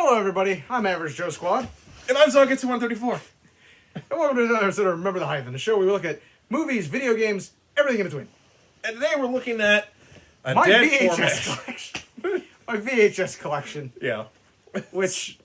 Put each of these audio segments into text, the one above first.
Hello, everybody. I'm Average Joe Squad. And I'm Socket 134. And welcome to another episode of Remember the Hyphen, the show where we look at movies, video games, everything in between. And today we're looking at a My dead VHS format. collection. My VHS collection. Yeah. Which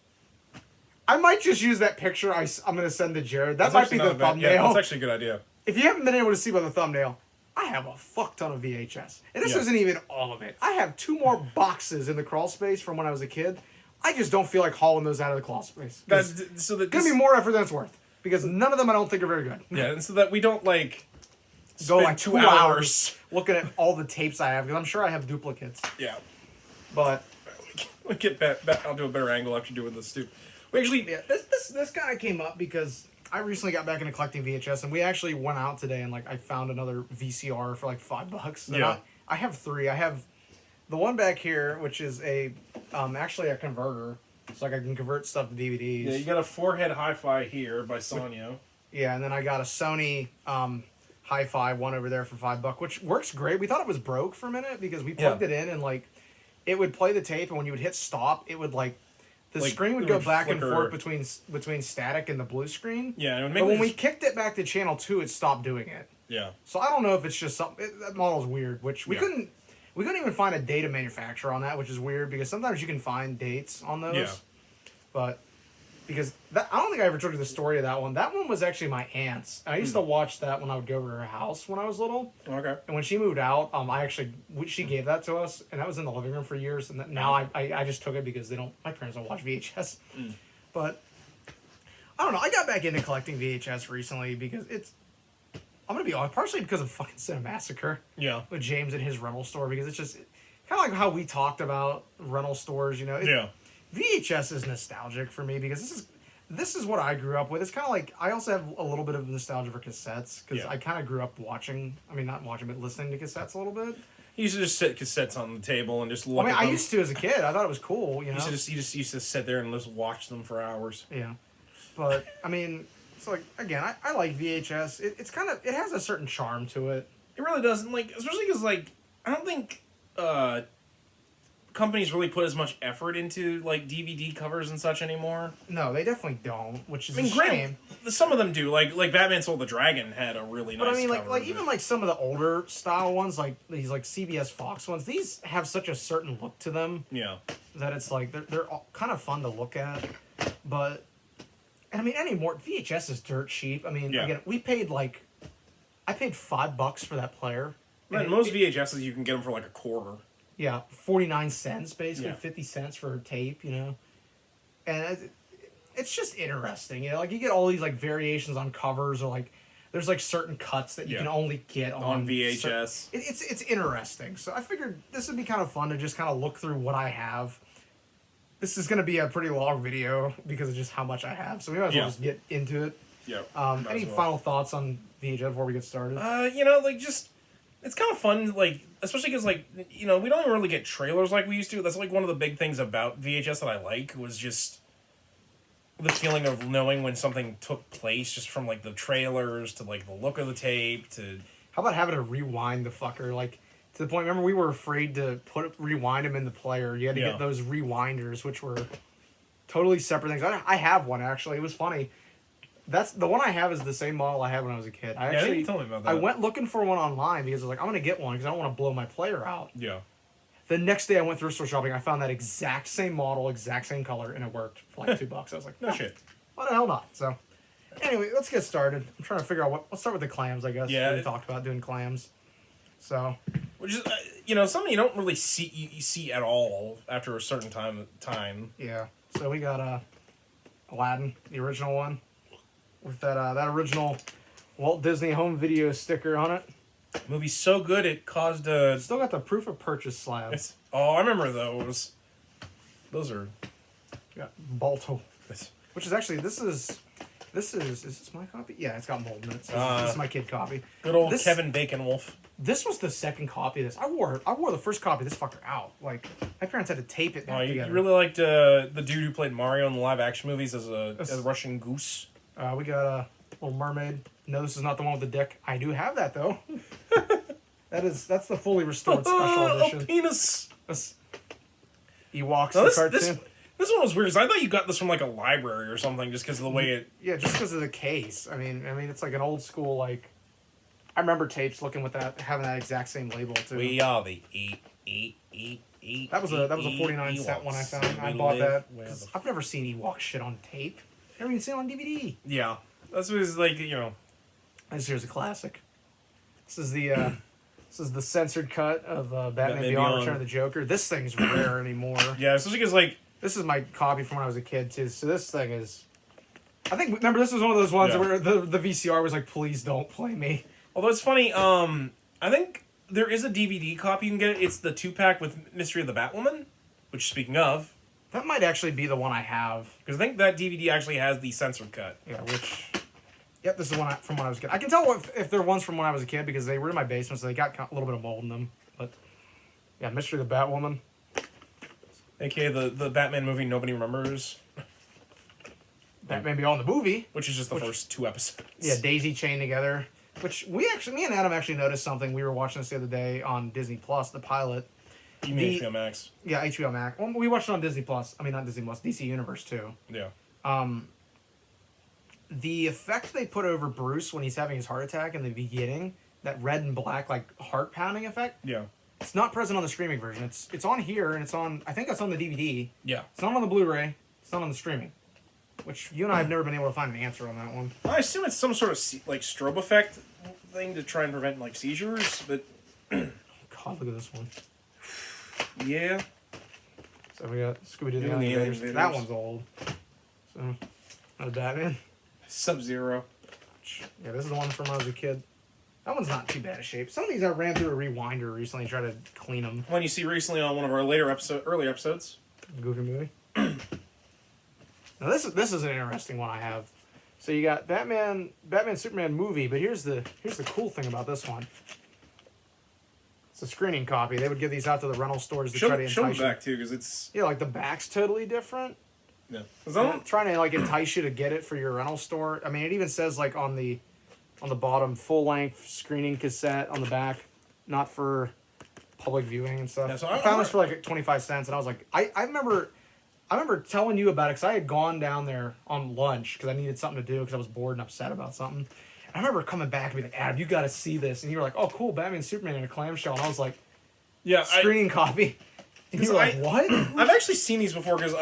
I might just use that picture I'm going to send to Jared. That That's might be actually the not bad. thumbnail. Yeah, that's actually a good idea. If you haven't been able to see by the thumbnail, I have a fuck ton of VHS. And this Yeah. isn't even all of it. I have 2 more boxes in the crawl space from when I was a kid. I just don't feel like hauling those out of the crawl space. That's, so that It's going to be more effort than it's worth. Because none of them I don't think are very good. Yeah, and so that we don't like Go spend like 2 hours looking at all the tapes I have. Because I'm sure I have duplicates. Yeah. But We get back. I'll do a better angle after doing this too. We actually. yeah, this kind of came up because I recently got back into collecting VHS, and we actually went out today and like I found another VCR for like $5. And Yeah. I have 3. I have the one back here, which is a actually a converter, so like I can convert stuff to DVDs. Yeah, you got a forehead hi-fi here by Sanyo. Yeah, and then I got a Sony hi-fi one over there for $5, which works great. We thought it was broke for a minute because we plugged it in and like it would play the tape, and when you would hit stop, it would like the Like, screen would it go would back and flicker. forth between static and the blue screen. Yeah, it would make But when this- we kicked it back to channel 2, it stopped doing it. Yeah. So I don't know if it's just something. That model's weird, which we Yeah. couldn't even find a data manufacturer on that, which is weird because sometimes you can find dates on those. Yeah. But because I don't think I ever told you the story of that one. That one was actually my aunt's. And I used to watch that when I would go over to her house when I was little. Okay. And when she moved out, she gave that to us, and that was in the living room for years. And now I just took it because my parents don't watch VHS. But I don't know. I got back into collecting VHS recently because I'm gonna be honest, partially because of fucking Cinemassacre Yeah. with James and his rental store, because it's just kind of like how we talked about rental stores. You know, Yeah. VHS is nostalgic for me because this is what I grew up with. It's kind of like I also have a little bit of nostalgia for cassettes because Yeah. I kind of grew up watching. I mean, not watching, but listening to cassettes a little bit. You used to just sit cassettes on the table and just look I mean, at them. I used to as a kid. I thought it was cool. You know. You just used to sit there and just watch them for hours. Yeah, but I mean, it's like again, I like VHS. It has a certain charm to it. It really doesn't, like, especially because, like, I don't think companies really put as much effort into, like, DVD covers and such anymore. No, they definitely don't, which is I mean, a shame. some of them do. Like Batman Soul the Dragon had a really nice But I mean, cover. like even like some of the older style ones, like these like CBS Fox ones, these have such a certain look to them Yeah. that it's like they're all kind of fun to look at. But and I mean, anymore VHS is dirt cheap. I mean, Yeah. again, I paid $5 for that player. Man, most VHSs you can get them for like a quarter. Yeah, 49 cents basically, Yeah. 50 cents for tape, you know. And it's just interesting, you know. Like you get all these like variations on covers, or like there's like certain cuts that you can only get on VHS. It's interesting. So I figured this would be kind of fun to just kind of look through what I have. This is going to be a pretty long video because of just how much I have. So we might as well just get into it. Yeah. Any final thoughts on VHS before we get started? You know, like, just, it's kind of fun, like, especially because, like, you know, we don't even really get trailers like we used to. That's, like, one of the big things about VHS that I like, was just the feeling of knowing when something took place, just from, like, the trailers to, like, the look of the tape to... How about having to rewind the fucker, like, to the point, remember we were afraid to rewind them in the player. You had to get those rewinders, which were totally separate things. I have one, actually. It was funny. That's the one I have is the same model I had when I was a kid. I think you told me about that. I went looking for one online because I was like, I'm going to get one because I don't want to blow my player out. Yeah. The next day I went thrift store shopping. I found that exact same model, exact same color, and it worked for like $2. I was like, No shit. Why the hell not? So, anyway, let's get started. I'm trying to figure out let's start with the clams, I guess. Yeah. We talked about doing clams. So... Which is, you know, something you don't really see at all after a certain time. Yeah. So we got Aladdin, the original one, with that original Walt Disney Home Video sticker on it. Movie's so good it caused a... Still got the proof of purchase slab. I remember those. Those are... Yeah, Balto. Which is actually, is this my copy? Yeah, it's got mold in it. So this is my kid copy. Good old Kevin Bacon Wolf. This was the second copy of this. I wore the first copy of this fucker out. Like, my parents had to tape it back together. You really liked the dude who played Mario in the live action movies as a Russian goose. We got a Little Mermaid. No, this is not the one with the dick. I do have that though. That's the fully restored special edition. A penis. Ewoks, No, the cartoon. This one was weird because I thought you got this from like a library or something, just because of the way it. Yeah, just because of the case. I mean, it's like an old school like. I remember tapes looking with that, having that exact same label too. We are the eight. That was a 49-cent one I found. I bought that. I've never seen Ewok shit on tape. I've never even seen it on DVD. Yeah, this was like This here's a classic. This is the censored cut of Batman Beyond: Return of the Joker. This thing's rare anymore. Yeah, especially because like this is my copy from when I was a kid too. So this thing is. I think remember this was one of those ones where the VCR was like, please don't play me. Although it's funny, I think there is a DVD copy you can get. It's the 2-pack with Mystery of the Batwoman, which, speaking of... That might actually be the one I have. Because I think that DVD actually has the censored cut. Yeah, which... Yep, this is one from when I was a kid. I can tell if they're ones from when I was a kid because they were in my basement, so they got a little bit of mold in them. But, yeah, Mystery of the Batwoman. A.K.A. the Batman movie nobody remembers. Batman Beyond the movie. Which is just the first 2 episodes. Yeah, Daisy chained together. Which me and Adam actually noticed something. We were watching this the other day on Disney Plus, the pilot. You mean HBO Max? Yeah, HBO Max. Well, we watched it on Disney Plus. I mean, not Disney Plus, DC Universe too. Yeah. The effect they put over Bruce when he's having his heart attack in the beginning, that red and black like heart pounding effect. Yeah. It's not present on the streaming version. It's on here and it's on. I think it's on the DVD. Yeah. It's not on the Blu-ray. It's not on the streaming. Which you and I have never been able to find an answer on that one. I assume it's some sort of like strobe effect thing to try and prevent like seizures, but God, look at this one. Yeah. So we got Scooby-Doo and the Doing the Invaders. Invaders. That one's old. So, not a Batman. Sub-Zero. Yeah, this is the one from when I was a kid. That one's not too bad of shape. Some of these I ran through a rewinder recently, tried to clean them. One you see recently on one of our earlier episodes. Goofy movie. Now this is an interesting one I have. So you got Batman Superman movie, but here's the cool thing about this one. It's a screening copy. They would give these out to the rental stores to try to entice show you. the back too, because it's Like the back's totally different. yeah. Trying to like entice you to get it for your rental store. I mean, it even says like on the bottom, full length screening cassette on the back, not for public viewing and stuff. Yeah, so I found this for like 25 cents, and I was like, I remember telling you about it because I had gone down there on lunch because I needed something to do because I was bored and upset about something. I remember coming back and being like, Adam, you got to see this. And you were like, oh, cool, Batman Superman in a clamshell. And I was like, yeah, screening copy. And you were like, what? I've actually seen these before because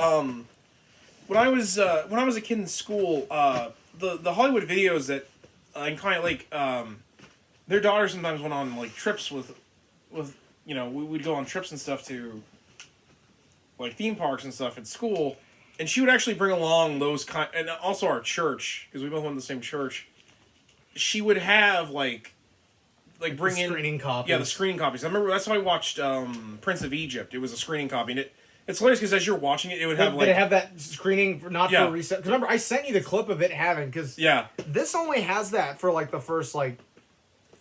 when I was a kid in school, the Hollywood videos that I kind of like, their daughters sometimes went on like trips with we'd go on trips and stuff to like theme parks and stuff at school, and she would actually bring along those and also our church because we both went to the same church. She would have like bring in screening copies. Yeah, the screening copies. I remember that's how I watched Prince of Egypt. It was a screening copy, and it's hilarious because as you're watching it, it would have Did it have that screening for reset? Because remember, I sent you the clip of it having because this only has that for like the first like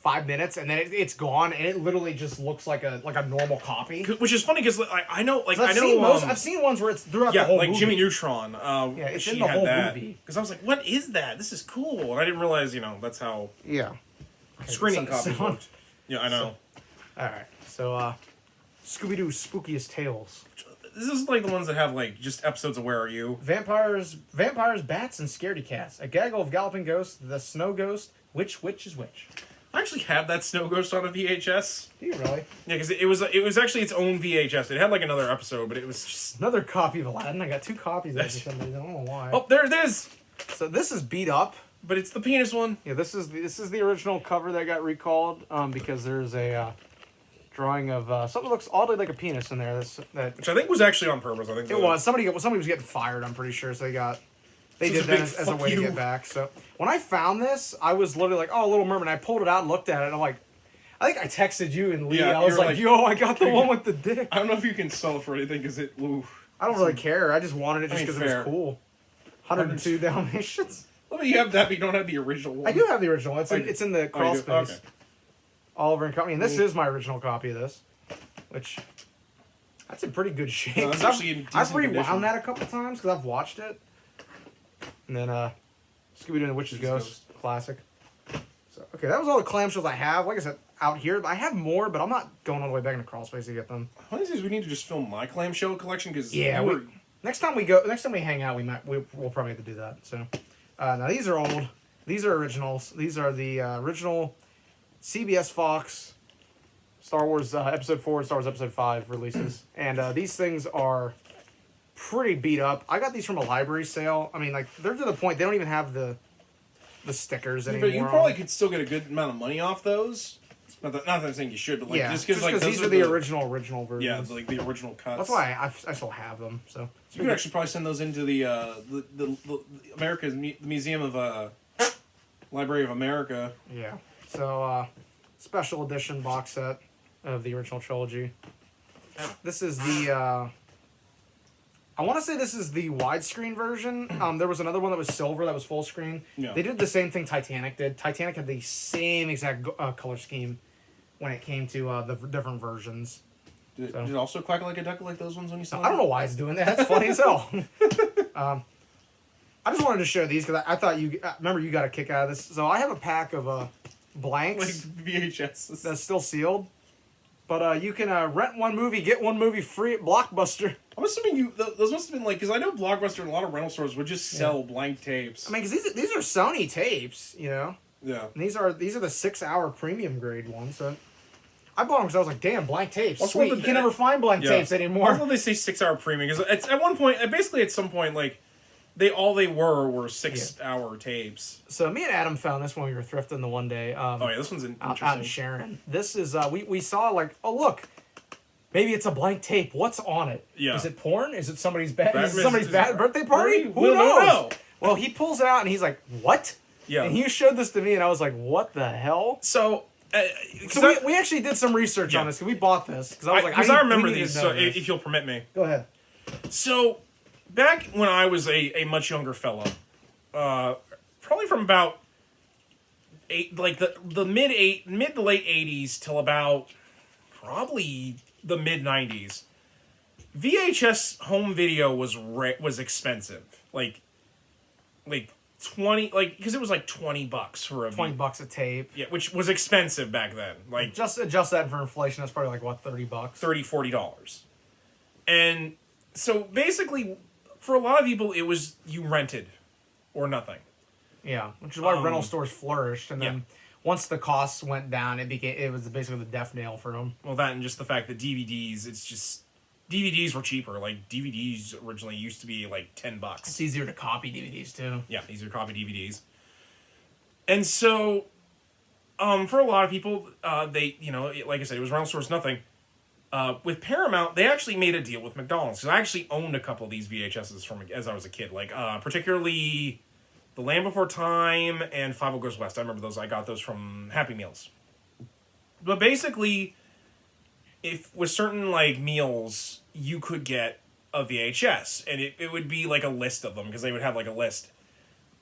5 minutes, and then it's gone, and it literally just looks like a normal copy. Which is funny because I know I've seen ones where it's throughout the whole movie. Jimmy Neutron. It's in the whole movie. Because I was like, what is that? This is cool, and I didn't realize that's how screening copies worked. Yeah, I know. All right, so Scooby-Doo Spookiest Tales. This is like the ones that have like just episodes of Where Are You? Vampires, bats, and scaredy cats. A gaggle of galloping ghosts. The snow ghost. Which is which? I actually have that Snow Ghost on a VHS. Do you really? Yeah, because it was actually its own VHS. It had like another episode, but it was just another copy of Aladdin. I got 2 copies of it for some reason. I don't know why. Oh, there it is. So this is beat up, but it's the penis one. Yeah, this is the original cover that got recalled because there's a drawing of something that looks oddly like a penis in there. Which I think was actually on purpose. I think it was. Somebody was getting fired. I'm pretty sure. So they did that as a way to get back. So when I found this, I was literally like, "Oh, Little Mermaid." I pulled it out and looked at it, and I'm like, I think I texted you and Lee. I was like, "Yo, I got the one with the dick." I don't know if you can sell it for anything because it. Ooh, I don't really care. I just wanted it just because it was cool. 102 Dalmatians. Well, you have that, but you don't have the original one. I do have the original. It's in the crawl space. Okay. Oliver and Company, and this is my original copy of this, which that's in pretty good shape. No, I've rewound that a couple times because I've watched it. And then Scooby-Doo and the Witch's Ghost, classic. So okay, that was all the clamshells I have. Like I said, out here, I have more, but I'm not going all the way back into crawl space to get them. One of these days we need to just film my clamshell collection because next time we hang out, we'll probably have to do that. So, now these are old. These are originals. These are the original CBS Fox Star Wars Episode 4 and Star Wars Episode 5 releases. And these things are pretty beat up. I got these from a library sale. I mean, like, they're to the point they don't even have the stickers anymore. But you probably could still get a good amount of money off those. Not that I'm saying you should, but like yeah, just because like these are the original versions. Yeah, like the original cuts. That's why I still have them. So you could actually probably send those into the America's the Museum of Library of America. Yeah. So special edition box set of the original trilogy. This is the. I want to say this is the widescreen version. There was another one that was silver that was full screen. Yeah. They did the same thing Titanic did. Titanic had the same exact color scheme when it came to the different versions. Did it also quack like a duck like those ones when you saw them? I don't know why it's doing that. That's funny as hell. I just wanted to show these because I thought remember you got a kick out of this. So I have a pack of blanks. Like VHS. That's still sealed. But you can rent one movie, get one movie free at Blockbuster. I'm assuming those must have been like, because I know Blockbuster and a lot of rental stores would just sell blank tapes. I mean, because these are Sony tapes, you know. Yeah. And these are the 6-hour premium grade ones. So I bought them because I was like, damn, blank tapes. Also, Sweet. You can never find blank tapes anymore. Also, they say 6-hour premium because it's at one point, basically at some point, like they were 6-hour tapes. So me and Adam found this when we were thrifting the one day. This one's interesting. Out in Sharon. This is we saw like, oh look, maybe it's a blank tape. What's on it? Yeah. Is it porn? Is it somebody's bad Birthday birthday party? Who knows? Well, he pulls it out and he's like, what? Yeah. And you showed this to me and I was like, what the hell? So. We actually did some research on this because we bought this because I was like, I remember these. So if you'll permit me, go ahead. So back when I was a much younger fella, probably from about the mid to late 80s till about probably the mid 90s, VHS home video was expensive. Like 20, because it was like $20 for a $20 a tape. Yeah, which was expensive back then. Like just adjust that for inflation. That's probably like what, $30, $40. And so basically, for a lot of people, it was you rented or nothing. Yeah, which is why rental stores flourished, and then once the costs went down, it was basically the death nail for them. Well, that and just the fact that DVDs were cheaper. Like DVDs originally used to be like $10. It's easier to copy DVDs too. Yeah, easier to copy DVDs. And so, for a lot of people, they like I said, it was rental stores nothing. With Paramount, they actually made a deal with McDonald's because I actually owned a couple of these VHSs from as I was a kid. Like particularly, The Land Before Time and 5 Goes West. I remember those. I got those from Happy Meals. But basically, if with certain like meals, you could get a VHS, and it would be like a list of them because they would have like a list.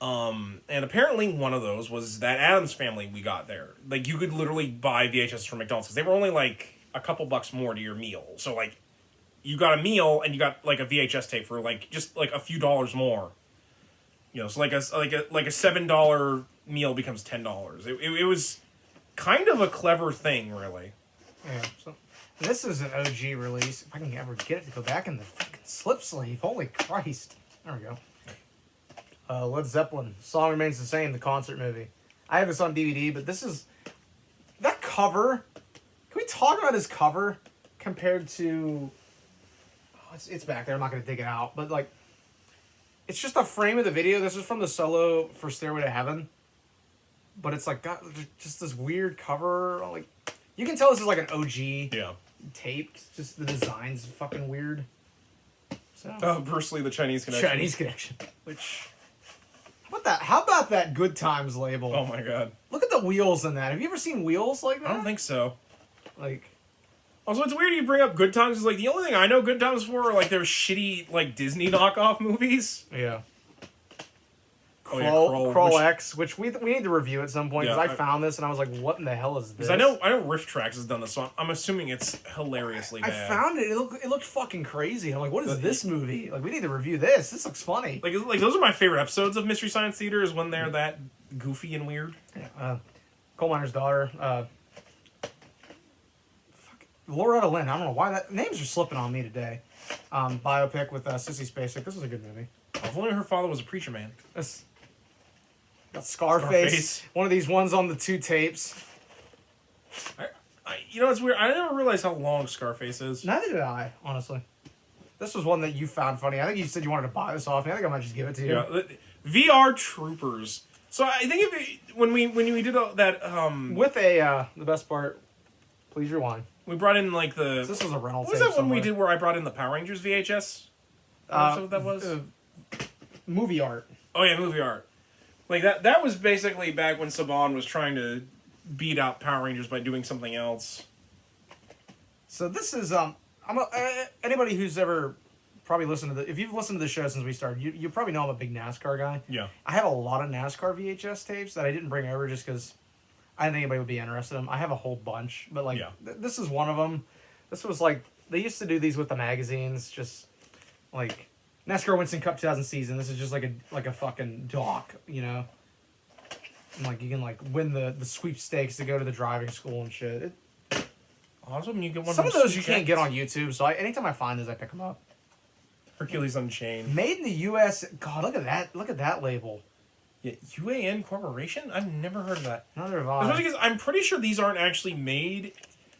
And apparently one of those was that Addams Family we got there. Like you could literally buy VHS from McDonald's because they were only like a couple bucks more to your meal. So like, you got a meal and you got like a VHS tape for like just like a few dollars more. You know, so like a $7 meal becomes $10. It was kind of a clever thing, really. Yeah. So this is an OG release. If I can ever get it to go back in the fucking slip sleeve. Holy Christ! There we go. Led Zeppelin. Song Remains the Same. The concert movie. I have this on DVD, but this is that cover. Can we talk about his cover compared to? Oh, it's back there. I'm not gonna dig it out, but like, it's just a frame of the video. This is from the solo for Stairway to Heaven, but it's like got just this weird cover. Like, you can tell this is like an OG tape. It's just the design's fucking weird. So Bruce Lee, the Chinese Connection. Chinese Connection. Which how about that Good Times label? Oh my god! Look at the wheels in that. Have you ever seen wheels like that? I don't think so. Like, also, it's weird you bring up Good Times. Is like the only thing I know Good Times for are like their shitty like Disney knockoff movies. Yeah. Kroll, Kroll X, which we need to review at some point because Yeah, I found this and I was like, "What in the hell is this?" I know Riff Tracks has done this, so I'm assuming it's hilariously bad. I found it. It looked fucking crazy. I'm like, "What is this movie?" Like, we need to review this. This looks funny. Like those are my favorite episodes of Mystery Science Theater is when they're that goofy and weird. Yeah. Coal Miner's Daughter. Loretta Lynn. I don't know why that names are slipping on me today. biopic with Sissy Spacek. This was a good movie. If only her father was a preacher man. This got Scarface. One of these ones on the 2 tapes. You know, it's weird. I never realized how long Scarface is. Neither did I, honestly. This was one that you found funny. I think you said you wanted to buy this off me. I think I might just give it to you. Yeah, VR Troopers. So I think when we did that with the best part, please rewind. We brought in like the. So this was a rental. What was that one we did where I brought in the Power Rangers VHS? That's what that was. Movie art. Oh yeah, movie art. Like that was basically back when Saban was trying to beat out Power Rangers by doing something else. So this is anybody who's ever probably listened to if you've listened to the show since we started, you probably know I'm a big NASCAR guy. Yeah. I have a lot of NASCAR VHS tapes that I didn't bring over just because I didn't think anybody would be interested in them. I have a whole bunch, but like this is one of them. This was like they used to do these with the magazines, just like NASCAR Winston Cup 2000 season. This is just like a fucking doc, you know. And like you can like win the sweepstakes to go to the driving school and shit. Awesome, you get one. Some of those you can't get on YouTube, so anytime I find those, I pick them up. Hercules Unchained. Made in the U.S. God, look at that! Look at that label. Yeah, UAN Corporation. I've never heard of that. Neither have I. Especially because I'm pretty sure these aren't actually made.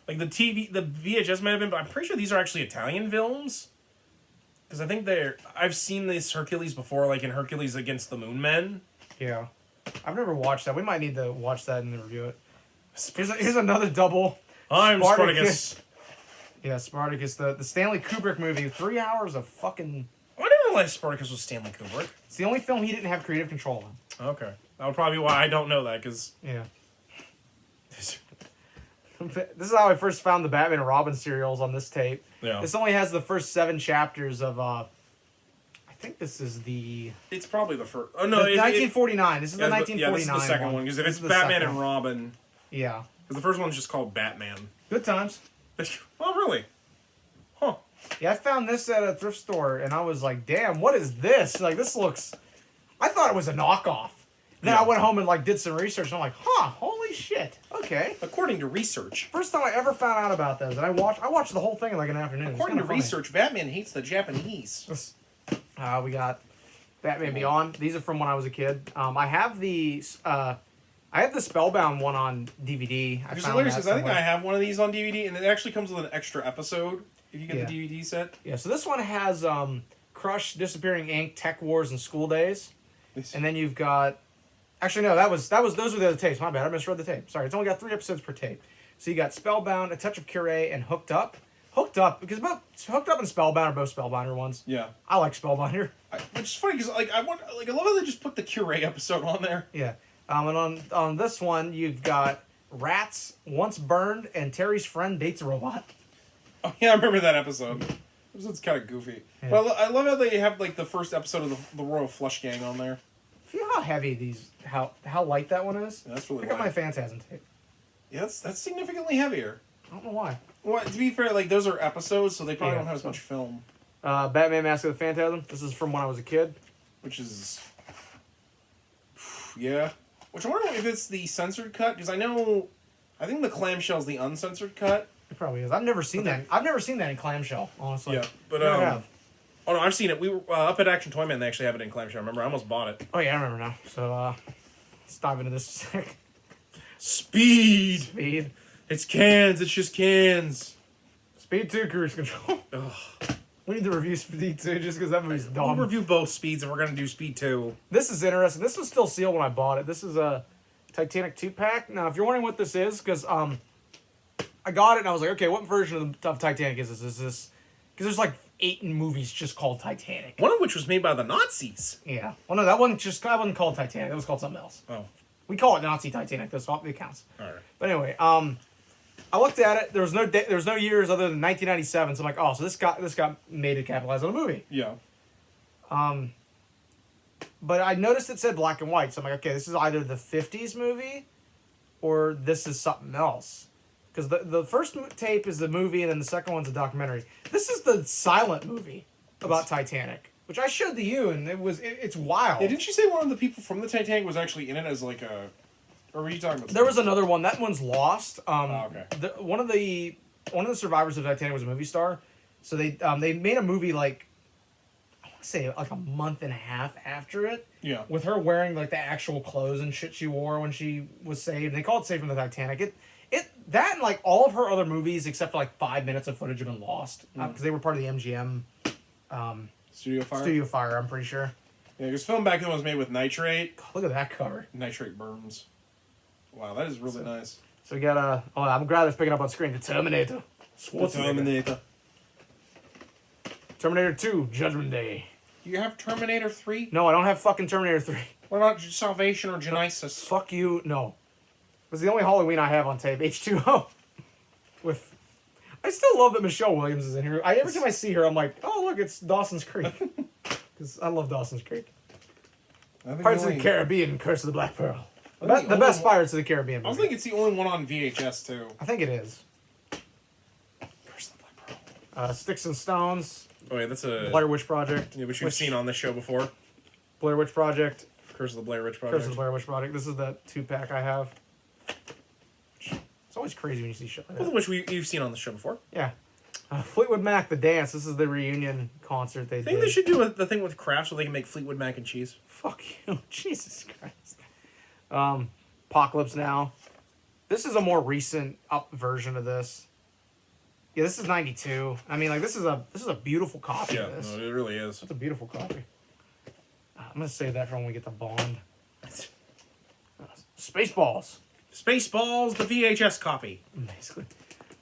Like the VHS might have been, but I'm pretty sure these are actually Italian films. Because I think I've seen this Hercules before, like in Hercules Against the Moon Men. Yeah, I've never watched that. We might need to watch that and then review it. Here's another double. I'm Spartacus. Yeah, Spartacus, the Stanley Kubrick movie. 3 hours of fucking. I didn't realize Spartacus was Stanley Kubrick. It's the only film he didn't have creative control on. Okay, that would probably be why I don't know that. Because yeah. This is how I first found the Batman and Robin serials on this tape. Yeah. This only has the first 7 chapters of. I think this is the. It's probably the first. Oh no, 1949. This is the 1949. Yeah, this is the second one because if it's Batman and Robin. Yeah. Because the first one's just called Batman. Good times. Oh really? Huh. Yeah, I found this at a thrift store and I was like, "Damn, what is this? Like, this looks." I thought it was a knockoff. Then I went home and like did some research and I'm like, "Huh, holy shit." Okay. According to research. First time I ever found out about those, and I watched the whole thing in like an afternoon. According to research, Batman hates the Japanese. We got Batman Beyond. These are from when I was a kid. I have the Spellbound one on DVD. I think I have one of these on DVD, and it actually comes with an extra episode if you get the DVD set. Yeah, so this one has Crush, Disappearing Ink, Tech Wars, and School Days. And then you've got. Actually, no, those were the other tapes. My bad, I misread the tape. Sorry, it's only got 3 episodes per tape. So you got Spellbound, A Touch of Curé, and Hooked Up. Hooked Up, because both Hooked Up and Spellbound are both Spellbounder ones. Yeah. I like Spellbounder. Which is funny, because I love how they just put the Curé episode on there. Yeah. And on this one, you've got Rats, Once Burned, and Terry's Friend Dates a Robot. Oh, yeah, I remember that episode. That episode's kind of goofy. Yeah. But I love how they have, like, the first episode of the Royal Flush Gang on there. Feel how heavy how light that one is? Yeah, that's really light. I got my Phantasm tape. Yeah, that's significantly heavier. I don't know why. Well, to be fair, like, those are episodes, so they probably don't have as much film. Batman Mask of the Phantasm. This is from when I was a kid. Which is... Yeah. Which I wonder if it's the censored cut, because I think the clamshell's the uncensored cut. It probably is. I've never seen that. I've never seen that in clamshell, honestly. Yeah, but I have. Oh no, I've seen it. We were up at Action Toyman. They actually have it in clamshell. Remember, I almost bought it. Oh yeah, I remember now. So let's dive into this. Speed. It's cans. It's just cans. Speed 2 Cruise Control. Ugh. We need to review Speed 2 just because that movie's dumb. We'll review both Speeds if we're gonna do Speed 2. This is interesting. This was still sealed when I bought it. This is a Titanic 2-pack. Now, if you're wondering what this is, because I got it and I was like, okay, what version of Titanic is this? Is this because there's like 8 movies just called Titanic. One of which was made by the Nazis. Yeah. Well, no, that wasn't called Titanic. That was called something else. Oh. We call it Nazi Titanic. That's all the accounts. All right. But anyway, I looked at it. There was no years other than 1997. So I'm like, oh, so this got made to capitalize on a movie. Yeah. But I noticed it said black and white. So I'm like, okay, this is either the 50s movie or this is something else. Because the first tape is the movie and then the second one's a documentary. This is the silent movie about Titanic, which I showed to you, and it's wild. Yeah, didn't you say one of the people from the Titanic was actually in it as like a... Or were you talking about... There was another one. That one's lost. Okay. One of the survivors of Titanic was a movie star. So they made a movie like I want to say like a month and a half after it. Yeah. With her wearing like the actual clothes and shit she wore when she was saved. They call it Saved from the Titanic. That and like all of her other movies except for like 5 minutes of footage have been lost because they were part of the MGM Studio Fire. Studio Fire. I'm pretty sure. Yeah, because film back then was made with nitrate. God, look at that cover. Nitrate burns. Wow, that is really nice. So we got I'm glad it's picking up on screen. The Terminator. Terminator. Terminator 2, Judgment Day. Do you have Terminator 3? No, I don't have fucking Terminator 3. What about Salvation or Genesis? Fuck you, no. It was the only Halloween I have on tape. H2O. With, I still love that Michelle Williams is in here. Every time I see her, I'm like, oh look, it's Dawson's Creek. Because I love Dawson's Creek. Pirates of the Caribbean, Curse of the Black Pearl. The best Pirates of the Caribbean movie. I think it's the only one on VHS too. I think it is. Curse of the Black Pearl. Sticks and Stones. Oh yeah, that's a Blair Witch Project. Yeah, which you've seen on this show before. Blair Witch Project. Curse of the Blair Witch Project. Curse of the Blair Witch Project. This is the 2-pack I have. It's always crazy when you see shit like that. Both of which you've seen on the show before. Yeah. Fleetwood Mac, The Dance. This is the reunion concert they did. I think they should do the thing with Kraft so they can make Fleetwood Mac and cheese. Fuck you. Jesus Christ. Apocalypse Now. This is a more recent up version of this. Yeah, this is 92. I mean, like, this is a beautiful copy of this. No, it really is. It's a beautiful copy. I'm going to save that for when we get to Bond. Spaceballs. Spaceballs, the VHS copy. Basically.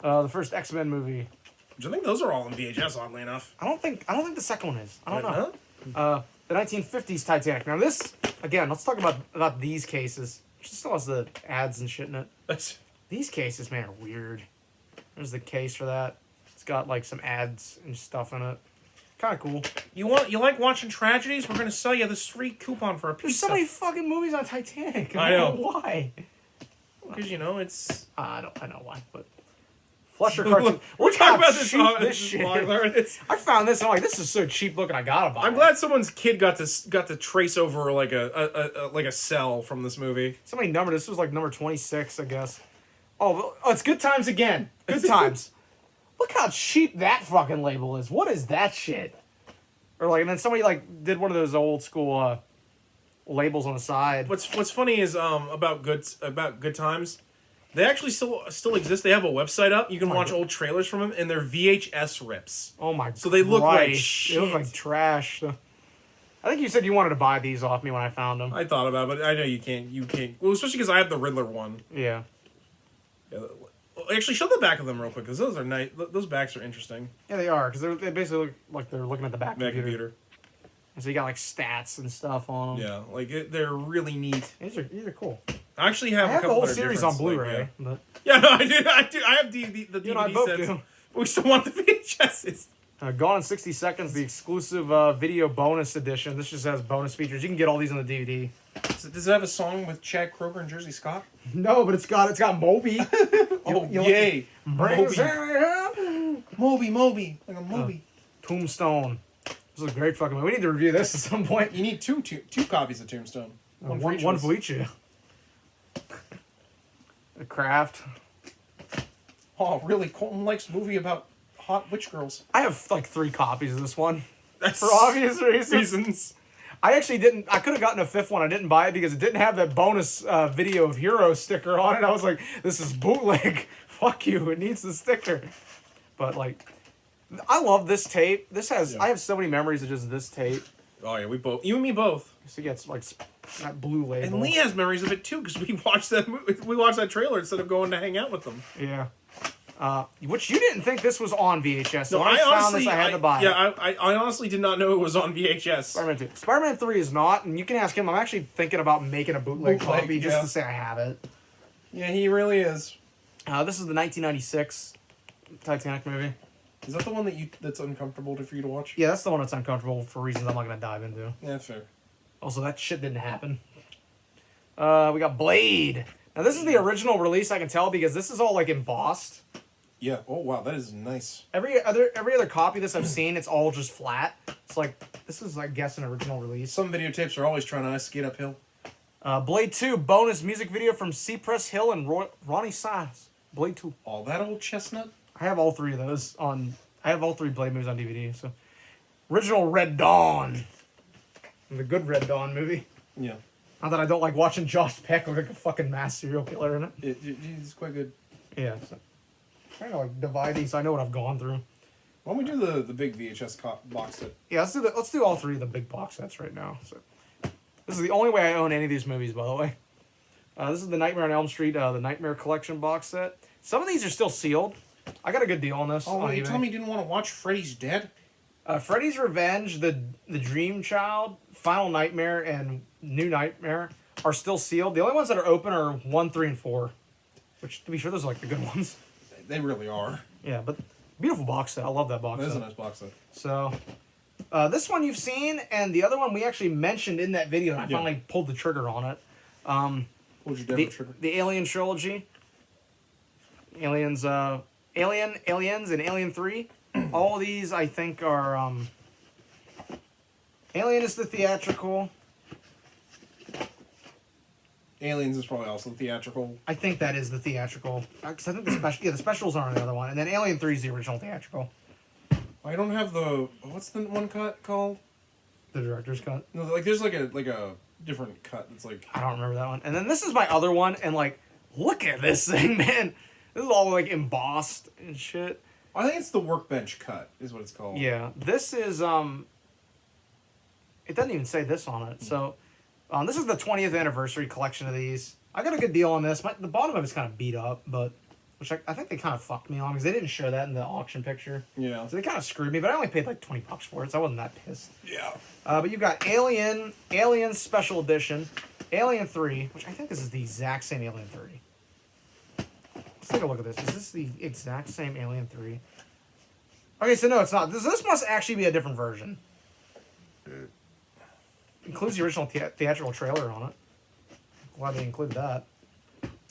The first X-Men movie. Which I think those are all in VHS, oddly enough. I don't think the second one is. I don't know. The 1950s Titanic. Now this, again, let's talk about these cases. It still has the ads and shit in it. These cases, man, are weird. There's the case for that. It's got like some ads and stuff in it. Kind of cool. You like watching tragedies? We're gonna sell you this free coupon for a pizza. There's so many fucking movies on Titanic. I know why. Because it's. I know why, but. Flusher cartoon. We're talking about this shit. I found this. And I'm like, this is so cheap looking. I gotta buy. I'm glad someone's kid got to trace over like a cell from this movie. Somebody numbered this. Was like number 26, I guess. Oh, it's Good Times again. Good Times. Look how cheap that fucking label is. What is that shit? Or like, and then somebody like did one of those old school labels on the side. What's funny is about Good Times. They actually still exist. They have a website up. You can watch old trailers from them, and they're VHS rips. Oh my god. So they look like shit. They look like trash. I think you said you wanted to buy these off me when I found them. I thought about it, but I know you can't. Well, especially because I have the Riddler one. Yeah. Actually, show the back of them real quick, because those are nice. Those backs are interesting. Yeah, they are, because they basically look like they're looking at the back computer. And so you got like stats and stuff on them. Yeah, like they're really neat. These are cool. I actually have a couple the whole series on Blu-ray. Like, yeah, no, I do. I have the DVD you and I both sets. do. But we still want the VHSs. Gone in 60 Seconds, the exclusive video bonus edition. This just has bonus features. You can get all these on the DVD. Does it have a song with Chad Kroeger and Jersey Scott? No, but it's got Moby. Yay! Moby, like a Moby. Tombstone. This is a great fucking movie. We need to review this at some point. You need two copies of Tombstone. One for each of you. The Craft. Oh, really? Colton likes a movie about hot witch girls. I have like 3 copies of this one. For obvious reasons. I actually didn't. I could have gotten a 5th one. I didn't buy it because it didn't have that bonus video of Hero sticker on it. I was like, this is bootleg. Fuck you. It needs the sticker. But like, I love this tape. This has. Yeah. I have so many memories of just this tape. Oh yeah, we both. You and me both. So yeah, it's like that blue label. And Lee has memories of it too because we watched that movie. We watched that trailer instead of going to hang out with them. Yeah. Which you didn't think this was on VHS. So no, when I found this, I had to buy it. Yeah, I honestly did not know it was on VHS. Spider-Man 2. Spider-Man 3 is not, and you can ask him. I'm actually thinking about making a bootleg copy just to say I have it. Yeah, he really is. This is the 1996 Titanic movie. Is that the one that's uncomfortable for you to watch? Yeah, that's the one that's uncomfortable for reasons I'm not going to dive into. Yeah, that's fair. Also, that shit didn't happen. We got Blade. Now, this is the original release, I can tell, because this is all, like, embossed. Yeah. Oh, wow, that is nice. Every other copy of this I've seen, it's all just flat. It's like, this is, I guess, an original release. Some videotapes are always trying to skate uphill. Blade 2, bonus music video from Cypress Hill and Ronnie Size. Blade 2. All that old chestnut? I have all 3 of those on... I have all 3 Blade movies on DVD. So, original Red Dawn, the good Red Dawn movie. Yeah. Not that I don't like watching Josh Peck look like a fucking mass serial killer in it. It's quite good. Yeah. So, trying to like divide these. So I know what I've gone through. Why don't we do the big VHS box set? Yeah, let's do all 3 of the big box sets right now. So, this is the only way I own any of these movies, by the way. This is the Nightmare on Elm Street, the Nightmare Collection box set. Some of these are still sealed. I got a good deal on this. Oh, wait, you told me you didn't want to watch Freddy's Dead? Freddy's Revenge, the Dream Child, Final Nightmare, and New Nightmare are still sealed. The only ones that are open are 1, 3, and 4. Which, to be sure, those are like the good ones. They really are. Yeah, but beautiful box set. I love that box set. That is a nice box set. So, this one you've seen, and the other one we actually mentioned in that video, and I finally pulled the trigger on it. What was your trigger? The Alien trilogy. Aliens, and Alien 3. All of these, I think, are... Alien is the theatrical. Aliens is probably also theatrical. I think that is the theatrical. Because I think the specials are on the other one. And then Alien 3 is the original theatrical. I don't have the... What's the one cut called? The director's cut. No, like there's like a different cut that's like... I don't remember that one. And then this is my other one, and like, look at this thing, man. This is all like embossed and shit. I think it's the workbench cut, is what it's called. Yeah. This is, it doesn't even say this on it. So, this is the 20th anniversary collection of these. I got a good deal on this. The bottom of it's kind of beat up, but... Which I think they kind of fucked me on, because they didn't show that in the auction picture. Yeah. So they kind of screwed me, but I only paid like $20 for it, so I wasn't that pissed. Yeah. But you've got Alien Special Edition, Alien 3, which I think this is the exact same Alien 3. Let's take a look at this. Is this the exact same Alien 3? Okay, so no, it's not. This must actually be a different version. Includes the original theatrical trailer on it. Glad they included that.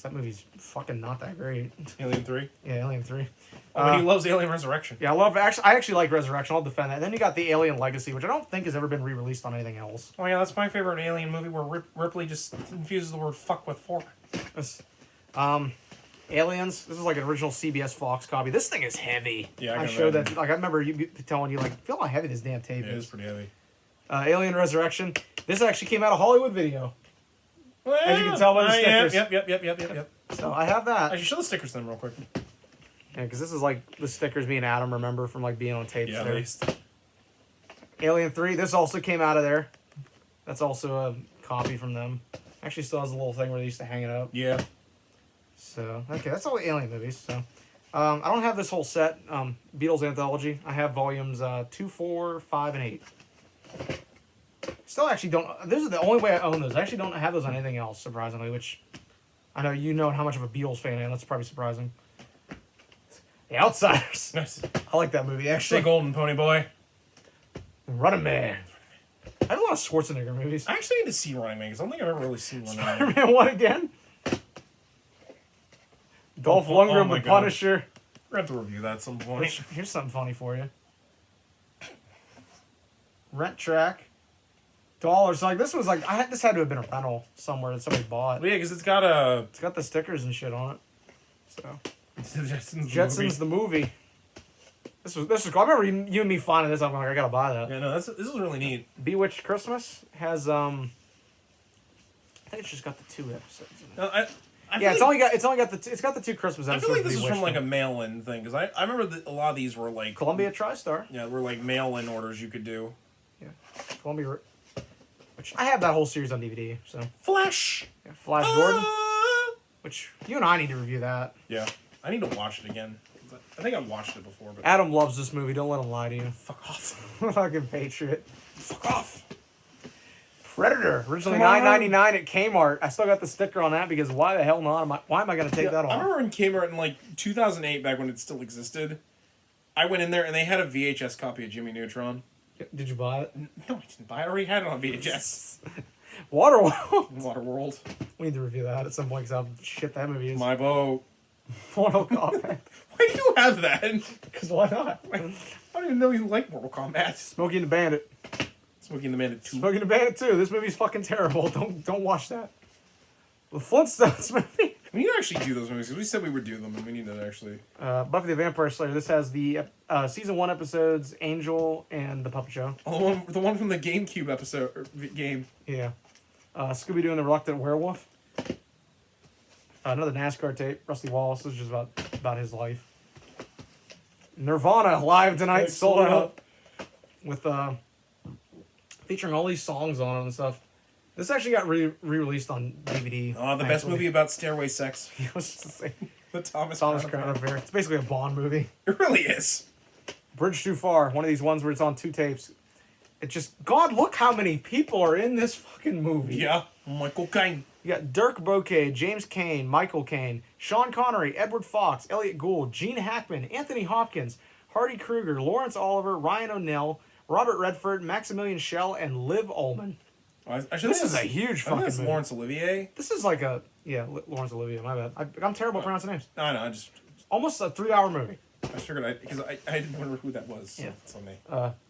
That movie's fucking not that great. Alien 3? Yeah, Alien 3. But he loves Alien Resurrection. Yeah, I actually like Resurrection. I'll defend that. And then you got the Alien Legacy, which I don't think has ever been re-released on anything else. Oh yeah, that's my favorite Alien movie where Ripley just infuses the word fuck with fork. Aliens. This is like an original CBS Fox copy. This thing is heavy. Yeah, I showed that. Like I remember you telling you, like, feel how heavy this damn tape Yeah, it is. is pretty heavy. Alien Resurrection. This actually came out of Hollywood Video. Well, as you can tell by the stickers. Yep. So I have that. I should show the stickers to them real quick. Yeah, because this is like the stickers me and Adam remember from like being on tapes. Yeah, there. at least. Alien 3. This also came out of there. That's also a copy from them. Actually, still has a little thing where they used to hang it up. Yeah. So okay, that's all the Alien movies. So I don't have this whole set. Beatles Anthology. I have volumes 2, 4, 5, and 8. Still actually don't... This is the only way I own those. I actually don't have those on anything else, surprisingly, which... I know you know how much of a Beatles fan I am. That's probably surprising. The Outsiders. Nice. I like that movie, actually. Say Golden Pony Boy. Running Man. I have a lot of Schwarzenegger movies. I actually need to see Running Man, because I don't think I've ever really seen one. Spider-Man 1 again. Dolph Lundgren, my The God. Punisher. We're going to have to review that at some point. Here's something funny for you. Rent Track. $. Like this was like this had to have been a rental somewhere that somebody bought. But yeah, because it's got a... It's got the stickers and shit on it. So Jetsons the movie. This was cool. I remember you and me finding this. I'm like, I gotta buy that. Yeah, no, this is really neat. Bewitched Christmas has I think it's just got the 2 episodes in it. No, I Yeah, feel it's got the 2 Christmas I episodes. feel like this is Bewitched from like a in. mail-in thing, because I remember that a lot of these were like... Columbia TriStar. Yeah, were like mail-in orders you could do. Yeah, Columbia. Which I have that whole series on DVD. So Flash! yeah, Flash Gordon. Which you and I need to review that. Yeah, I need to watch it again. I think I've watched it before, but... Adam loves this movie. Don't let him lie to you. Fuck off. Fucking Patriot. Fuck off. Predator. Originally Come on. $9.99 at Kmart. I still got the sticker on that because why the hell not? Why am I going to take that I off? remember in Kmart in like 2008, back when it still existed, I went in there and they had a VHS copy of Jimmy Neutron. Did you buy it? No, I didn't buy it. I already had it on VHS. Waterworld. Waterworld. We need to review that at some point because how shit that movie is. My boat. Mortal Kombat. Why do you have that? Because why not? I don't even know you like Mortal Kombat. Smokey and the Bandit. Smokey and the Bandit 2. Smokey and the Bandit 2. This movie's fucking terrible. Don't watch that. The Flintstones movie. We need to actually do those movies because we said we would do them, and we need to actually. Buffy the Vampire Slayer. This has the season 1 episodes, Angel and the Puppet Show. Oh, the one from the GameCube episode game. Yeah. Scooby Doo and the Reluctant Werewolf. Another NASCAR tape. Rusty Wallace. This is just about his life. Nirvana live tonight, sold out. With featuring all these songs on it and stuff. This actually got re-released on DVD. Oh, the best movie about stairway sex. What's to say? The Thomas Crown Affair. It's basically a Bond movie. It really is. Bridge Too Far. One of these ones where it's on 2 tapes. It just... God, look how many people are in this fucking movie. Yeah. Michael Caine. You got Dirk Bouquet, James Cain, Michael Caine, Sean Connery, Edward Fox, Elliot Gould, Gene Hackman, Anthony Hopkins, Hardy Kruger, Lawrence Oliver, Ryan O'Neill, Robert Redford, Maximilian Schell, and Liv Ullmann. This is a huge fucking movie. Laurence Olivier. This is like a... Yeah, Laurence Olivier, my bad. I'm terrible at pronouncing names. No, I just... Almost a 3-hour movie. I figured because I didn't remember who that was. So Yeah. It's on me.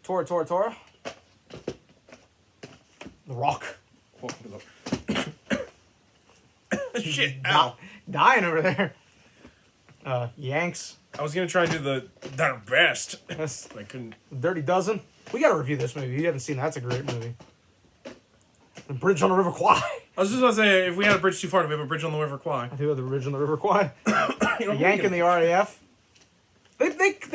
Tora. The Rock. Welcome to the... Shit, ow. Dying over there. Yanks. I was going to try and do the best. Yes. I couldn't. Dirty Dozen. We got to review this movie. If you haven't seen it, that's a great movie. The Bridge on the River Kwai. I was just about to say, if we had a bridge too far, do we have a bridge on the River Kwai? I do have the Bridge on the River Kwai. The Yank and the RAF. They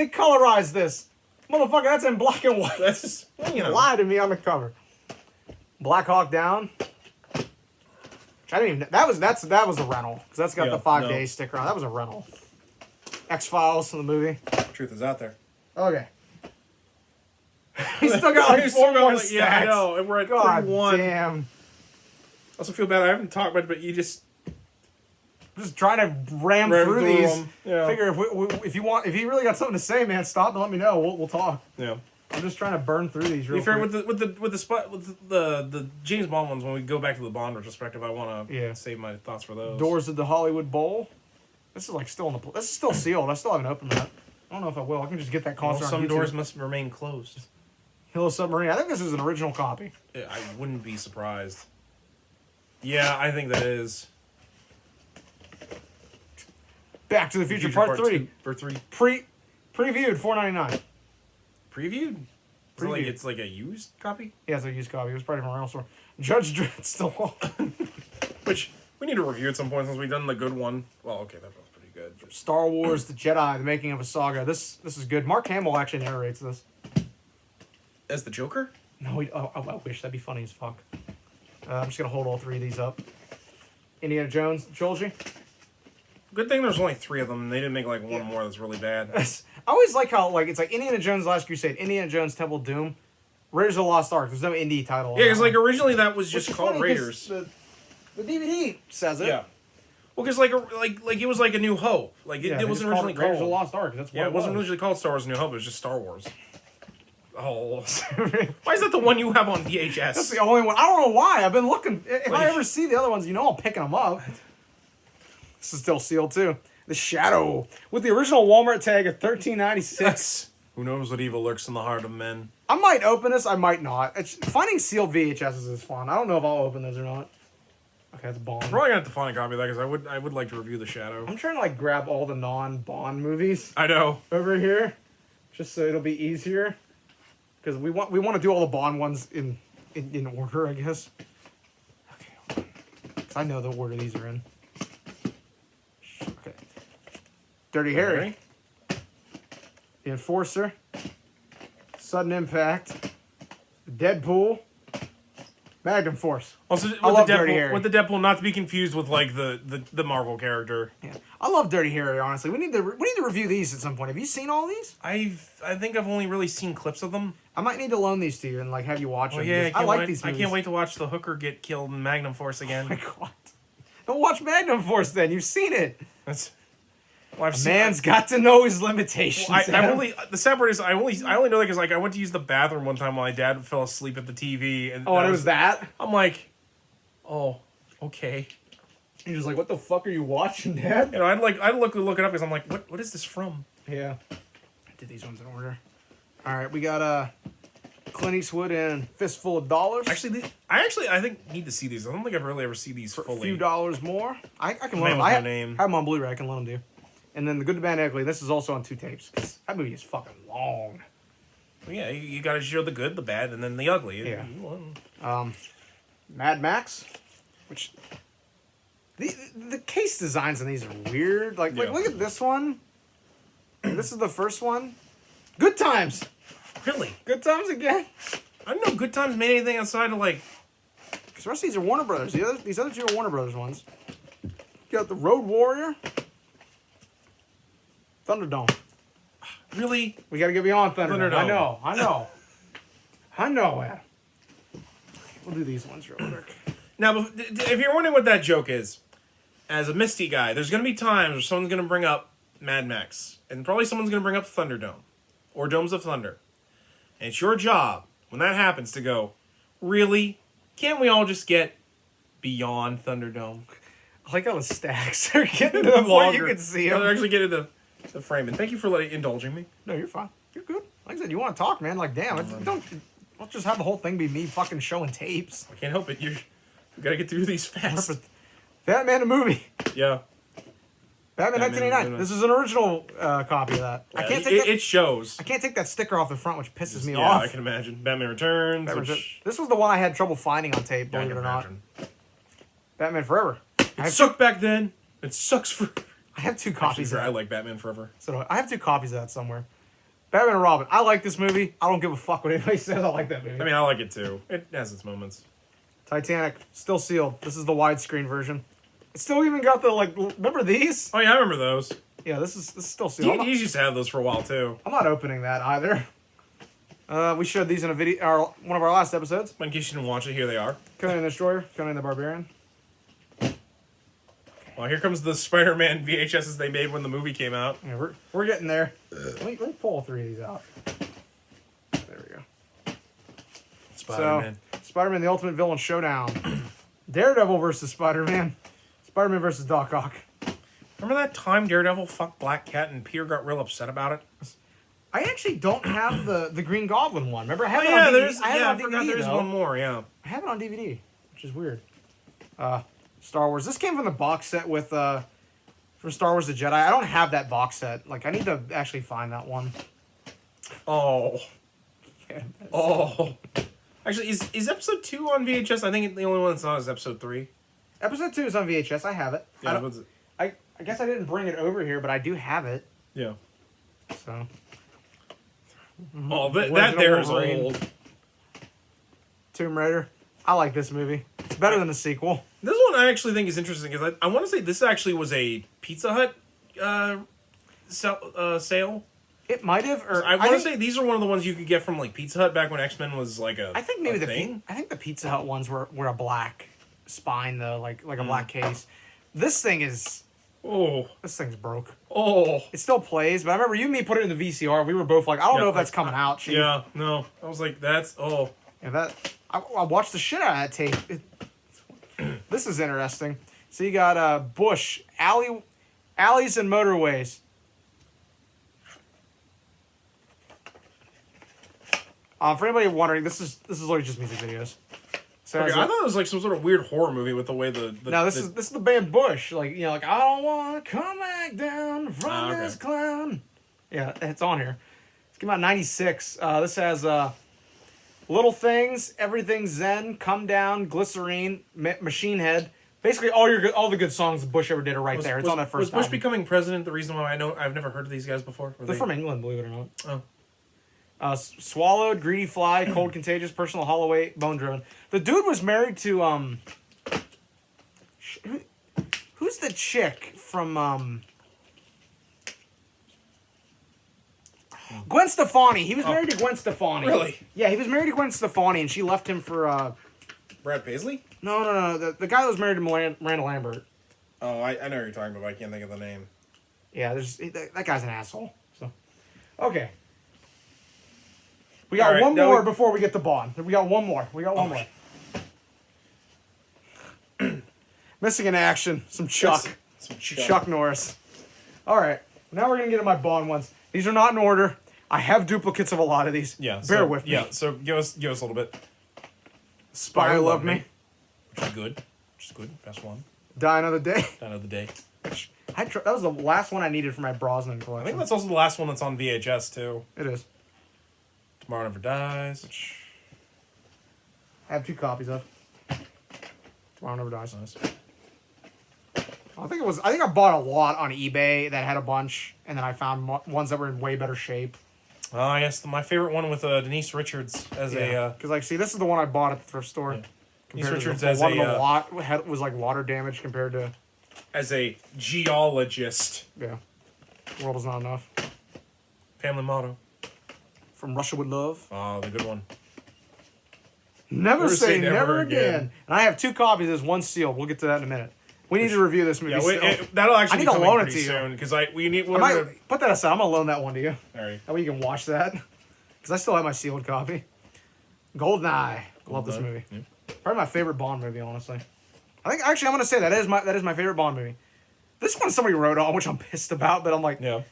colorized this. Motherfucker, that's in black and white. That's, Lie to me on the cover. Black Hawk Down. Which I didn't even... That was a rental. Because that's got the 5-day sticker on. That was a rental. X-Files in the movie. Truth is out there. Okay. He's still got like 4 more stacks. Yeah, I know. And we're at God 31. damn. I also feel bad. I haven't talked much, but you just trying to ram through these. them. Yeah. Figure if you really got something to say, man, stop and let me know. We'll talk. Yeah. I'm just trying to burn through these real fair, quick. with the James Bond ones, when we go back to the Bond retrospective, I want to save my thoughts for those. Doors of the Hollywood Bowl. This is like still in the. This is still sealed. I still haven't opened that. I don't know if I will. I can just get that concert. Some on doors must remain closed. Hill Submarine. I think this is an original copy. I wouldn't be surprised. Yeah, I think that is. Back to the Future Part 3. Or 3. Previewed $4.99. Previewed? It's like a used copy? Yeah, it's a used copy. It was probably from a rental store. Judge Dredd still on. Which we need to review at some point since we've done the good one. Well, okay, that was pretty good. Star Wars: The Jedi: The Making of a Saga. This is good. Mark Hamill actually narrates this. As the Joker? No, I wish. That'd be funny as fuck. I'm just gonna hold all 3 of these up. Indiana Jones trilogy. Good thing there's only 3 of them, and they didn't make like one more that's really bad. I always like how it's like Indiana Jones: Last Crusade, Indiana Jones: Temple of Doom, Raiders of the Lost Ark. There's no indie title. Yeah, because like originally that was just called Raiders. The DVD says it. Yeah. Well, because like it was like A New Hope. Like it wasn't originally called Raiders of the Lost Ark. That's what it wasn't originally called Star Wars: A New Hope. It was just Star Wars. Oh, why is that the one you have on VHS? That's the only one. I don't know why. I've been looking. If I ever see the other ones, I'm picking them up. This is still sealed too. The Shadow with the original Walmart tag of $13.96. Who knows what evil lurks in the heart of men? I might open this. I might not. Finding sealed VHSs is fun. I don't know if I'll open those or not. Okay, that's Bond. I'm probably gonna have to find a copy of that because I would like to review The Shadow. I'm trying to grab all the non-Bond movies. I know over here, just so it'll be easier. Because we want to do all the Bond ones in order, I guess. Okay, because I know the order these are in. Okay. Dirty Harry. The Enforcer. Sudden Impact. Deadpool. Magnum Force. Also, with the Deadpool, not to be confused with like the Marvel character. Yeah, I love Dirty Harry. Honestly, we need to review these at some point. Have you seen all these? I think I've only really seen clips of them. I might need to loan these to you and have you watch them. Yeah, I like these movies. I can't wait to watch the hooker get killed in Magnum Force again. Oh my god! Don't watch Magnum Force then. You've seen it. Man's got to know his limitations. The sad part is I only know that because I went to use the bathroom one time while my dad fell asleep at the TV and it was that. I'm like, oh, okay. You're just like, what the fuck are you watching, Dad? I'd look it up because I'm like, what is this from? Yeah. I did these ones in order. All right, we got Clint Eastwood in Fistful of Dollars. Actually, I think need to see these. I don't think I've really ever seen these for fully. a few dollars more. I can Man loan them. with I No have Name. them on Blu-ray. I can loan them to you. And then The Good, the Bad, and the Ugly. This is also on 2 tapes. 'Cause that movie is fucking long. Well, yeah, you got to show the good, the bad, and then the ugly. Yeah. Mad Max, which the case designs on these are weird. Like look at this one. This is the first one. Good Times. Really? Good Times again. I don't know. Good Times made anything outside of like. Because the rest of these are Warner Brothers. These other 2 are Warner Brothers ones. You got the Road Warrior. Thunderdome. Really? We got to get beyond Thunderdome. Thunderdome. I know, man. We'll do these ones real quick. Now, if you're wondering what that joke is, as a Misty guy, there's going to be times where someone's going to bring up Mad Max. And probably someone's going to bring up Thunderdome. Or Domes of Thunder. And it's your job, when that happens, to go, really? Can't we all just get beyond Thunderdome? I like how the stacks are getting to the point you can see them. They're actually getting the frame. And thank you for indulging me. No, you're fine. You're good. Like I said, you want to talk, man. Like, damn, don't just have the whole thing be me fucking showing tapes. I can't help it. We got to get through these fast. Batman the movie. Yeah. Batman 1989. This is an original copy of that. Yeah, I can't take it shows. I can't take that sticker off the front, which pisses me Yeah, off. I can imagine. Batman Returns. This was the one I had trouble finding on tape, believe it or not. Batman Forever. It sucked back then. It sucks for. I have 2 copies. I like Batman Forever. So I have 2 copies of that somewhere. Batman and Robin. I like this movie. I don't give a fuck what anybody says. I like that movie. I mean, I like it too. It has its moments. Titanic. Still sealed. This is the widescreen version. It still even got the, like, remember these? Oh yeah, I remember those. Yeah, this is still sealed. DVDs used to have those for a while too. I'm not opening that either. We showed these in a video, one of our last episodes. In case you didn't watch it, here they are. Conan the Destroyer, Conan the Barbarian. Well, here comes the Spider-Man VHSs they made when the movie came out. Yeah, we're getting there. Let me pull all 3 of these out. There we go. Spider-Man. So, Spider-Man: The Ultimate Villain Showdown. Daredevil versus Spider-Man. Spider-Man versus Doc Ock. Remember that time Daredevil fucked Black Cat and Peter got real upset about it? I actually don't have the Green Goblin one. Remember, I have it yeah, on DVD. I forgot there's one more. Yeah, I have it on DVD, which is weird. Star Wars. This came from the box set with from Star Wars: The Jedi. I don't have that box set. Like, I need to actually find that one. Oh. Actually, is episode 2 on VHS? I think the only one that's not is episode 3. Episode 2 is on VHS. I have it. Yeah, I guess I didn't bring it over here, but I do have it. yeah. So. Oh, that there is Wolverine. old. Tomb Raider. I like this movie. It's better than the sequel. This one I actually think is interesting because I want to say this actually was a Pizza Hut sale. It might have, or I want to say these are one of the ones you could get from like Pizza Hut back when X-Men was like a. I think maybe thing. I think the Pizza Hut ones were a black spine though, like a black case. This thing is. Oh. This thing's broke. Oh. It still plays, but I remember you and me put it in the VCR. We were both like, I don't know if that's coming out, Chief. Yeah, no. I was like, that's Yeah, I watched the shit out of that tape. This is interesting. So you got Bush, alleys and motorways. For anybody wondering, this is literally just music videos. So okay, I thought it was like some sort of weird horror movie with the way the no, this is the band Bush. Like, you know, like I don't want to come back down from this clown. Yeah, it's on here. It's came out in '96. This has Little Things, Everything Zen, Come Down, Glycerine, Machine Head. Basically, all the good songs Bush ever did are right there. It's on that first album. Was Bush becoming president the reason why I've never heard of these guys before? They're from England, believe it or not. Oh. Swallowed, Greedy Fly, Cold Contagious, Personal Holloway, Bone Driven. The dude was married to who's the chick from Gwen Stefani. He was married to Gwen Stefani. Really? Yeah, he was married to Gwen Stefani, and she left him for Brad Paisley? No. The guy that was married to Miranda Lambert. Oh, I know who you're talking about. But I can't think of the name. Yeah, that guy's an asshole. So, okay. We got one more before we get to Bond. We got one more. More. Missing in action. Some Chuck. Chuck Norris. All right. Now we're going to get to my Bond ones. These are not in order. I have duplicates of a lot of these. Yeah. Bear with me. Yeah, so give us a little bit. Spy Love Me. Which is good. Best one. Die Another Day. Die Another Day. That was the last one I needed for my Brosnan collection. I think that's also the last one that's on VHS, too. It is. Tomorrow Never Dies. I have 2 copies of. Tomorrow Never Dies. Nice. I think I bought a lot on eBay that had a bunch, and then I found ones that were in way better shape. Yes, my favorite one with Denise Richards as a... Because, like, see, this is the one I bought at the thrift store. Yeah. Denise Richards the as one a... was, like, water damage compared to... As a geologist. Yeah. World is not enough. Family motto. From Russia with Love. Oh, the good one. Never say never again. And I have 2 copies. There's one sealed. We'll get to that in a minute. We need to review this movie. Yeah, that'll actually be coming pretty soon because we need. Put that aside. I'm gonna loan that one to you. All right. That way you can watch that. Because I still have my sealed copy. GoldenEye. Love this movie. Yeah. Probably my favorite Bond movie, honestly. I think actually I'm gonna say that is my favorite Bond movie. This one somebody wrote on, which I'm pissed about, but I'm like, yeah.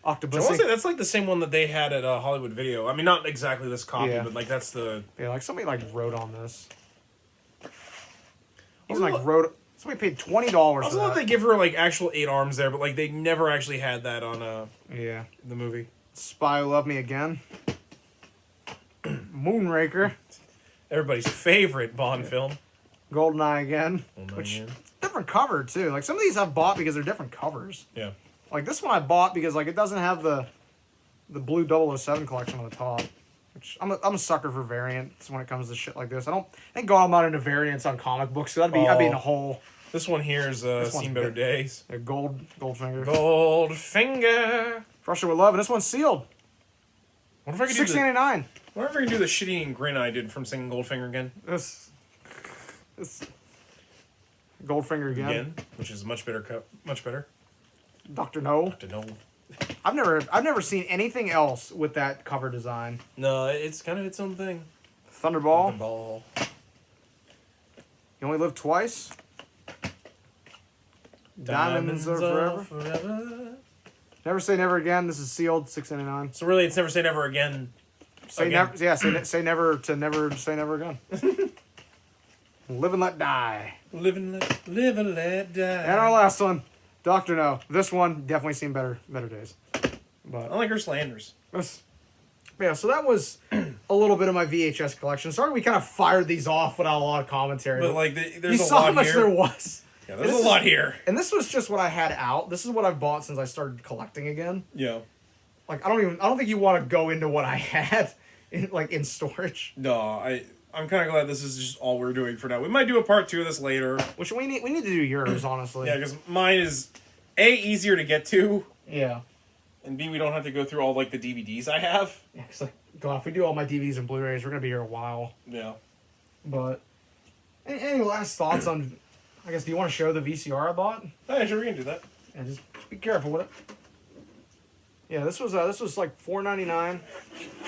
Octopus. I want to say that's like the same one that they had at Hollywood Video. I mean, not exactly this copy, Yeah. but like that's the. Yeah, like somebody like wrote on this. Somebody paid $20 for Also, that. they give her like actual 8 arms there, but like they never actually had that on Yeah. the movie. Spy Who Loved Me Again. Moonraker. Everybody's favorite Bond film. GoldenEye again. GoldenEye Which again. different cover too. Like some of these I've bought because they're different covers. Yeah. Like this one I bought because like it doesn't have the blue 007 collection on the top. Which I'm a sucker for variants when it comes to shit like this. Thank God I'm not into variants on comic books. So I'd be in a hole. This one here is Seen Better Days. A Goldfinger. Goldfinger. Russia with Love, and this one's sealed. What if I could do $6.99. What if I could do the shitty and grin I did from singing Goldfinger again? This Goldfinger again. Which is much better. Much better. Dr. No. Dr. No. I've never seen anything else with that cover design. No, it's kind of its own thing. Thunderball. Thunderball. You only live twice. Diamonds are forever. Never say never again. This is sealed. $6.99. So really, it's never say never again. Say never. Yeah. Say never to never. Say never again. Live and let die. Live and let die. And our last one, Dr. No. This one definitely seen better days. But I like Ursula Andress. Yeah, so that was a little bit of my VHS collection. Sorry we kind of fired these off without a lot of commentary. But like, you there's a saw lot how much here. there was. Yeah, there's a lot here. And this was just what I had out. This is what I've bought since I started collecting again. Yeah. Like I don't think you want to go into what I had in storage. No, I'm kind of glad this is just all we're doing for now. We might do a part 2 of this later. Which we need to do yours, honestly. Yeah, because mine is A, easier to get to, Yeah. and B, we don't have to go through all like the DVDs I have. Yeah, cause like God, if we do all my DVDs and Blu-rays, we're gonna be here a while. Yeah. But any last thoughts on? I guess do you want to show the VCR I bought? Oh, yeah, sure, we can do that. And just be careful with it. Yeah, this was like $4.99.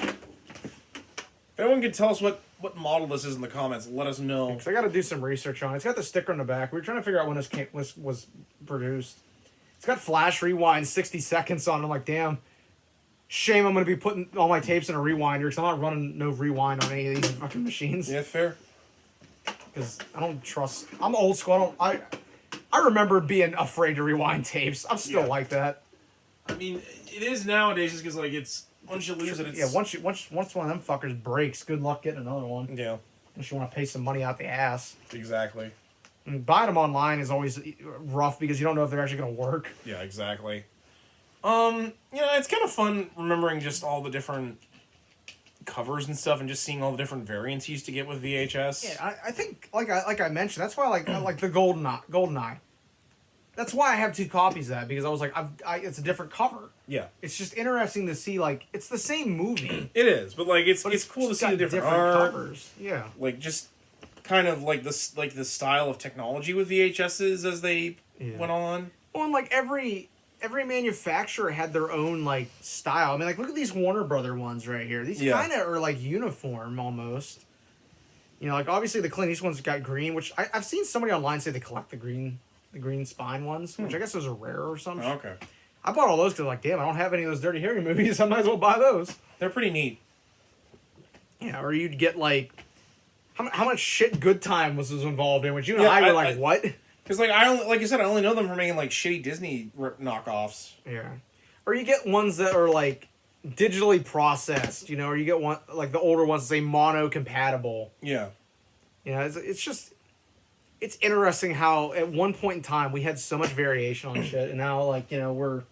If anyone can tell us what model this is in the comments, let us know. Because I got to do some research on it. It's got the sticker on the back. We were trying to figure out when this was produced. It's got flash rewind 60 seconds on it. I'm like, damn. Shame I'm going to be putting all my tapes in a rewinder because I'm not running no rewind on any of these fucking machines. Yeah, fair. Because I don't trust... I'm old school. I remember being afraid to rewind tapes. I'm still like that. I mean, it is nowadays just because, like, it's... Once you lose it, it's... Yeah, once one of them fuckers breaks, good luck getting another one. Yeah. Unless you want to pay some money out the ass. Exactly. And buying them online is always rough because you don't know if they're actually going to work. Yeah, exactly. It's kind of fun remembering just all the different covers and stuff and just seeing all the different variants you used to get with VHS. Yeah, I think, like I mentioned, that's why I like the GoldenEye. That's why I have 2 copies of that, because I was like, it's a different cover. Yeah. It's just interesting to see, like, it's the same movie. It is, but like it's cool to see the different art. covers. Yeah. Like just kind of like this, like the style of technology with VHSs as they went on. Well, and like every manufacturer had their own like style. I mean, like look at these Warner Brother ones right here. These kind of are like uniform almost. You know, like obviously the Clint Eastwood's got green, which I've seen somebody online say they collect the green spine ones, which I guess those are rare or something. Oh, okay. I bought all those because like, damn, I don't have any of those Dirty Harry movies. I might as well buy those. They're pretty neat. Yeah, or you'd get like, how much shit Good Time was involved in, which you and I were like, what? Because like like I said, I only know them for making like shitty Disney knockoffs. Yeah, or you get ones that are like digitally processed, you know, or you get one like the older ones that say mono compatible. Yeah. You know, it's just it's interesting how at one point in time we had so much variation on shit, and now like, you know, we're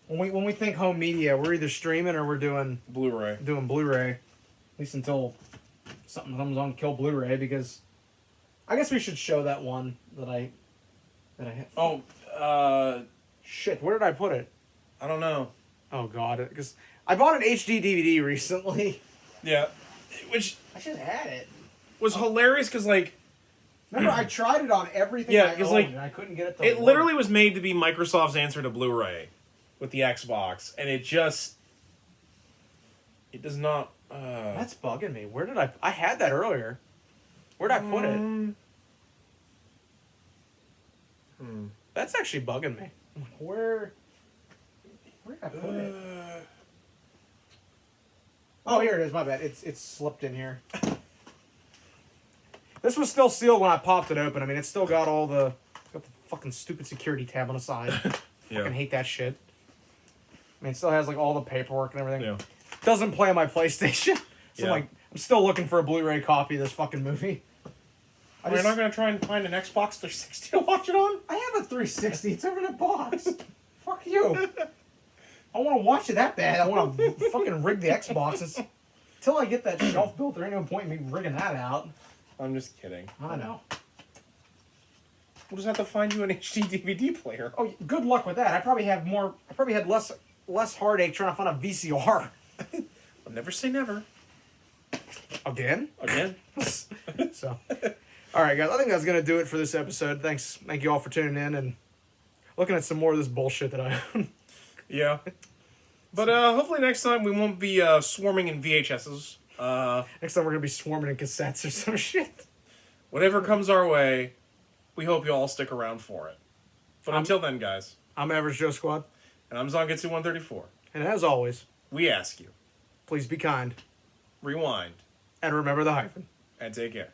when we think home media, we're either streaming or we're doing Blu-ray. At least until something comes on Kill Blu-ray, because I guess we should show that one that I had. Oh, shit, where did I put it? I don't know. Oh god, because I bought an HD DVD recently. Yeah. Which I should have had it. was hilarious because like, remember I tried it on everything. Yeah, I 'cause, owned, like, and I couldn't get it to it work. literally was made to be Microsoft's answer to Blu-ray with the Xbox, and it does not. That's bugging me. Where did I had that earlier. Where'd I put it? That's actually bugging me. Where did I put it? Oh, here it is. My bad. It's slipped in here. This was still sealed when I popped it open. I mean, it's still got the fucking stupid security tab on the side. Fucking hate that shit. I mean, it still has like all the paperwork and everything. Yeah. Doesn't play on my PlayStation. So Yeah. I'm still looking for a Blu-ray copy of this fucking movie. You're not gonna try and find an Xbox 360 to watch it on? I have a 360. It's over in a box. Fuck you. I want to watch it that bad. I want to fucking rig the Xboxes. Until I get that shelf built, there ain't no point in me rigging that out. I'm just kidding. I know. We'll just have to find you an HD DVD player. Oh, good luck with that. I probably had less heartache trying to find a VCR. I'll never say never. Again? So, all right, guys. I think that's gonna do it for this episode. Thank you all for tuning in and looking at some more of this bullshit that I own. Yeah. But hopefully next time we won't be swarming in VHSs. Next time we're gonna be swarming in cassettes or some shit. Whatever comes our way, we hope you all stick around for it. But until then, guys. I'm Average Joe Squad. And I'm Zongetsu 134. And as always, We ask you, please be kind. rewind, And remember the hyphen. and take care.